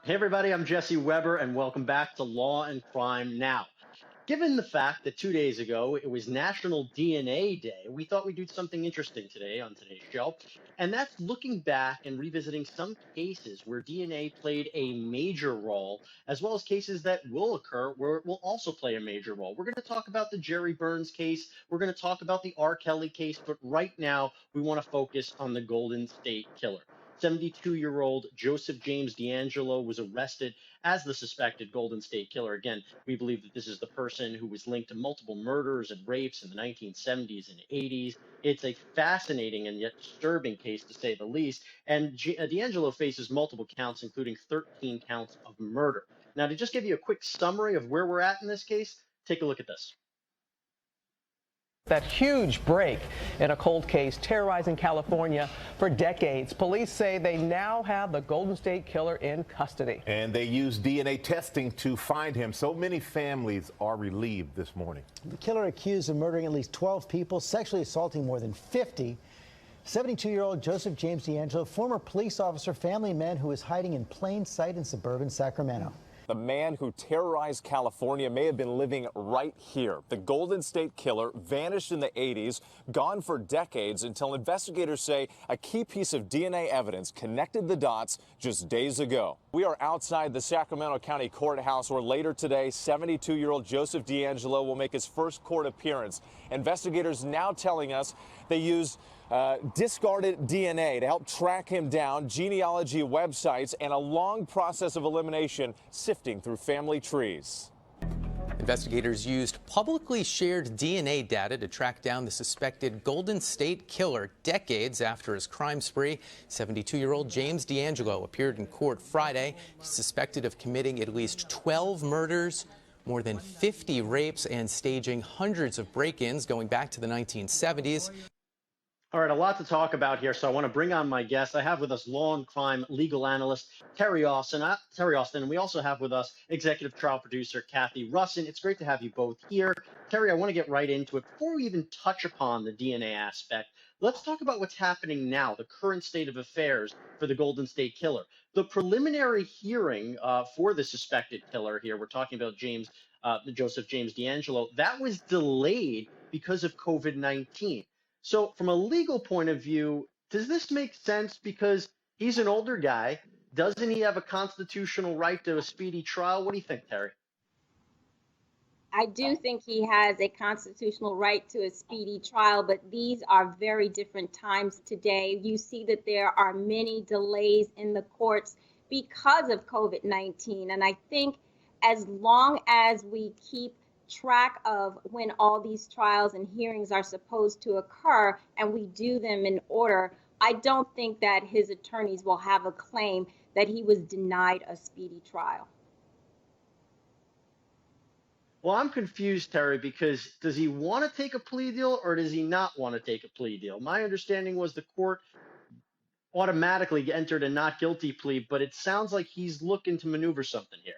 Hey, everybody, I'm Jesse Weber, and welcome back to Law and Crime Now. Given the fact that 2 days ago it was National DNA Day, we thought we'd do something interesting today on today's show, and that's looking back and revisiting some cases where DNA played a major role, as well as cases that will occur where it will also play a major role. We're going to talk about the Jerry Burns case, we're going to talk about the R. Kelly case, but right now we want to focus on the Golden State Killer. 72-year-old Joseph James DeAngelo was arrested as the suspected Golden State Killer. Again, we believe that this is the person who was linked to multiple murders and rapes in the 1970s and 80s. It's a fascinating and yet disturbing case, to say the least. And DeAngelo faces multiple counts, including 13 counts of murder. Now, to just give you a quick summary of where we're at in this case, take a look at this. That huge break in a cold case terrorizing California for decades. Police say they now have the Golden State Killer in custody. And they used DNA testing to find him. So many families are relieved this morning. The killer accused of murdering at least 12 people, sexually assaulting more than 50. 72-year-old Joseph James DeAngelo, former police officer, family man who is hiding in plain sight in suburban Sacramento. The man who terrorized California may have been living right here. The Golden State Killer vanished in the 80s, gone for decades, until investigators say a key piece of DNA evidence connected the dots just days ago. We are outside the Sacramento County Courthouse, where later today, 72-year-old Joseph DeAngelo will make his first court appearance. Investigators now telling us they used discarded DNA to help track him down, genealogy websites, and a long process of elimination sifting through family trees. Investigators used publicly shared DNA data to track down the suspected Golden State Killer decades after his crime spree. 72-year-old James DeAngelo appeared in court Friday. He's suspected of committing at least 12 murders, more than 50 rapes, and staging hundreds of break-ins going back to the 1970s. All right, a lot to talk about here, so I want to bring on my guest. I have with us law and crime legal analyst Terri Austin, and we also have with us executive trial producer Kathy Russin. It's great to have you both here. Terri, I want to get right into it. Before we even touch upon the DNA aspect, let's talk about what's happening now, the current state of affairs for the Golden State Killer. The preliminary hearing for the suspected killer here, we're talking about Joseph James DeAngelo, that was delayed because of COVID-19. So from a legal point of view, does this make sense? Because he's an older guy. Doesn't he have a constitutional right to a speedy trial? What do you think, Terri? I do think he has a constitutional right to a speedy trial, but these are very different times today. You see that there are many delays in the courts because of COVID-19. And I think as long as we keep track of when all these trials and hearings are supposed to occur and we do them in order, I don't think that his attorneys will have a claim that he was denied a speedy trial. Well, I'm confused, Terri, because does he want to take a plea deal or does he not want to take a plea deal? My understanding was the court automatically entered a not guilty plea, but it sounds like he's looking to maneuver something here.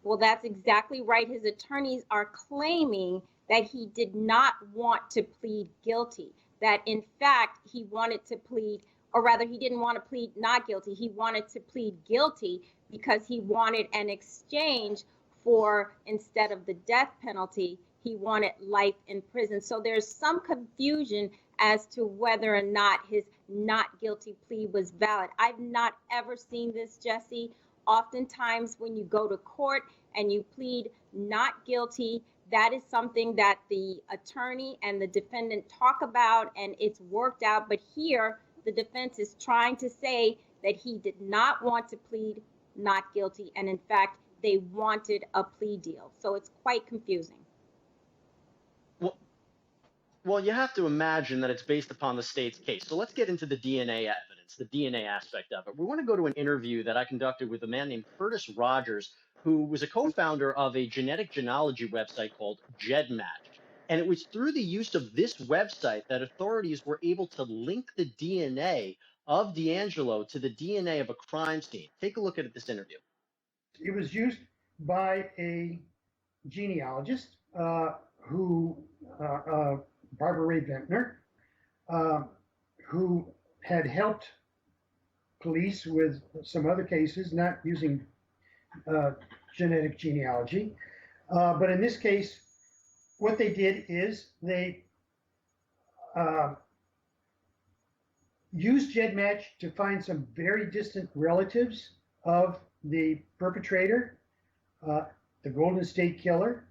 Well, that's exactly right. His attorneys are claiming that he did not want to plead guilty, that in fact he wanted to plead, or rather he didn't want to plead not guilty. He wanted to plead guilty because he wanted an exchange for, instead of the death penalty, he wanted life in prison. So there's some confusion as to whether or not his not guilty plea was valid. I've not ever seen this, Jesse. Oftentimes when you go to court and you plead not guilty, that is something that the attorney and the defendant talk about and it's worked out. But here, the defense is trying to say that he did not want to plead not guilty. And in fact, they wanted a plea deal. So it's quite confusing. Well, you have to imagine that it's based upon the state's case. So let's get into the DNA evidence, the DNA aspect of it. We want to go to an interview that I conducted with a man named Curtis Rogers, who was a co-founder of a genetic genealogy website called GEDmatch. And it was through the use of this website that authorities were able to link the DNA of DeAngelo to the DNA of a crime scene. Take a look at this interview. It was used by a genealogist who Barbara Ray Ventnor, who had helped police with some other cases, not using genetic genealogy. But in this case, what they did is they used GEDmatch to find some very distant relatives of the perpetrator, the Golden State Killer.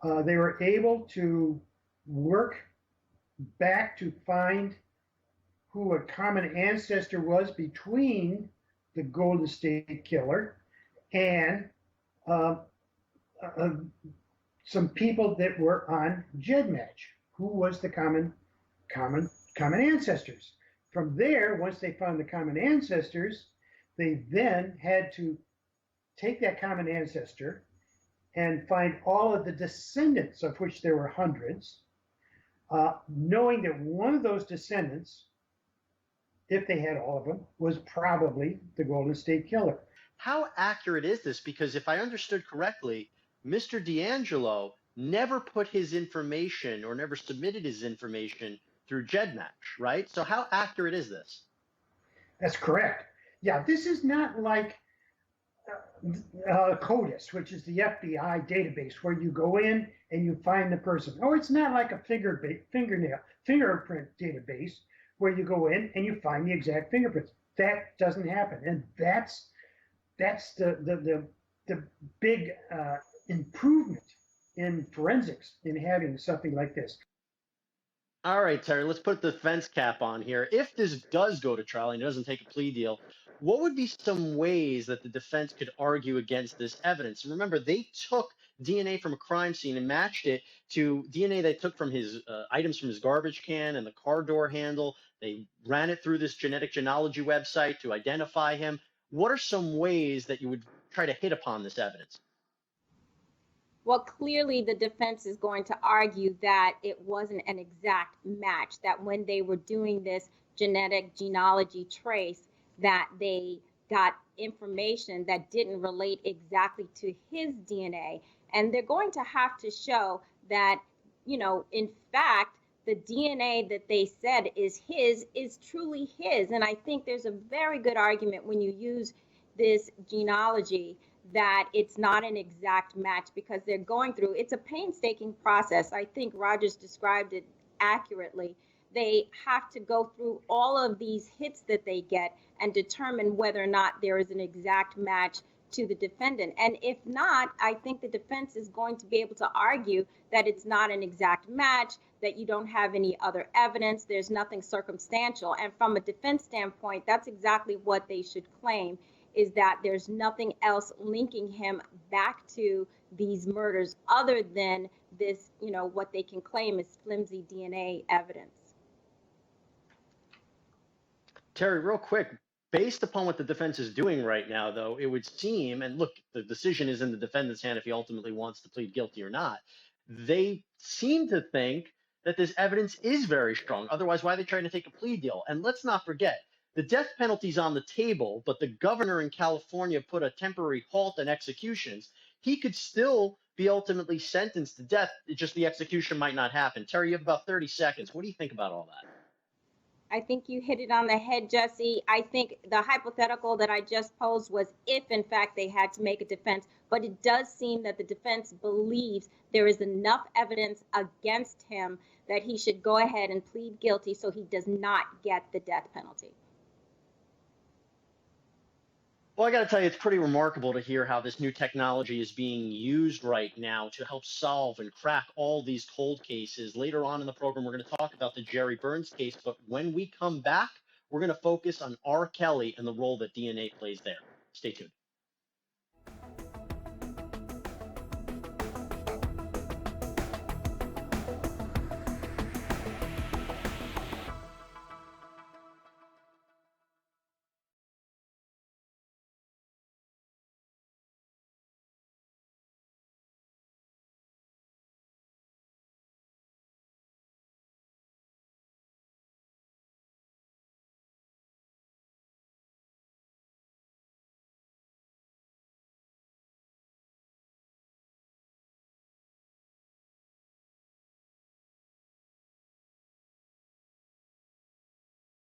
They were able to work back to find who a common ancestor was between the Golden State Killer and some people that were on GEDmatch, who was the common ancestors. From there, once they found the common ancestors, they then had to take that common ancestor and find all of the descendants, of which there were hundreds, knowing that one of those descendants, if they had all of them, was probably the Golden State Killer. How accurate is this? Because if I understood correctly, Mr. D'Angelo never put his information or never submitted his information through GEDmatch, right? So how accurate is this? That's correct. Yeah, this is not like CODIS, which is the FBI database where you go in and you find the person. Or it's not like a fingerprint database where you go in and you find the exact fingerprints. That doesn't happen, and that's the big improvement in forensics in having something like this. All right, Terry, let's put the defense cap on here. If this does go to trial and he doesn't take a plea deal, what would be some ways that the defense could argue against this evidence? And remember, they took DNA from a crime scene and matched it to DNA they took from his items from his garbage can and the car door handle. They ran it through this genetic genealogy website to identify him. What are some ways that you would try to hit upon this evidence? Well, clearly the defense is going to argue that it wasn't an exact match, that when they were doing this genetic genealogy trace, that they got information that didn't relate exactly to his DNA. And they're going to have to show that, in fact, the DNA that they said is his is truly his. And I think there's a very good argument when you use this genealogy that it's not an exact match, because they're going through, it's a painstaking process. I think Rogers described it accurately. They have to go through all of these hits that they get and determine whether or not there is an exact match to the defendant. And if not, I think the defense is going to be able to argue that it's not an exact match, that you don't have any other evidence, there's nothing circumstantial. And from a defense standpoint, that's exactly what they should claim, is that there's nothing else linking him back to these murders other than this, what they can claim is flimsy DNA evidence. Terry, real quick, based upon what the defense is doing right now, though, it would seem, and look, the decision is in the defendant's hand if he ultimately wants to plead guilty or not. They seem to think that this evidence is very strong. Otherwise, why are they trying to take a plea deal? And let's not forget, the death penalty's on the table, but the governor in California put a temporary halt on executions. He could still be ultimately sentenced to death. It's just the execution might not happen. Terry, you have about 30 seconds. What do you think about all that? I think you hit it on the head, Jesse. I think the hypothetical that I just posed was if, in fact, they had to make a defense. But it does seem that the defense believes there is enough evidence against him that he should go ahead and plead guilty so he does not get the death penalty. Well, I got to tell you, it's pretty remarkable to hear how this new technology is being used right now to help solve and crack all these cold cases. Later on in the program, we're going to talk about the Jerry Burns case. But when we come back, we're going to focus on R. Kelly and the role that DNA plays there. Stay tuned.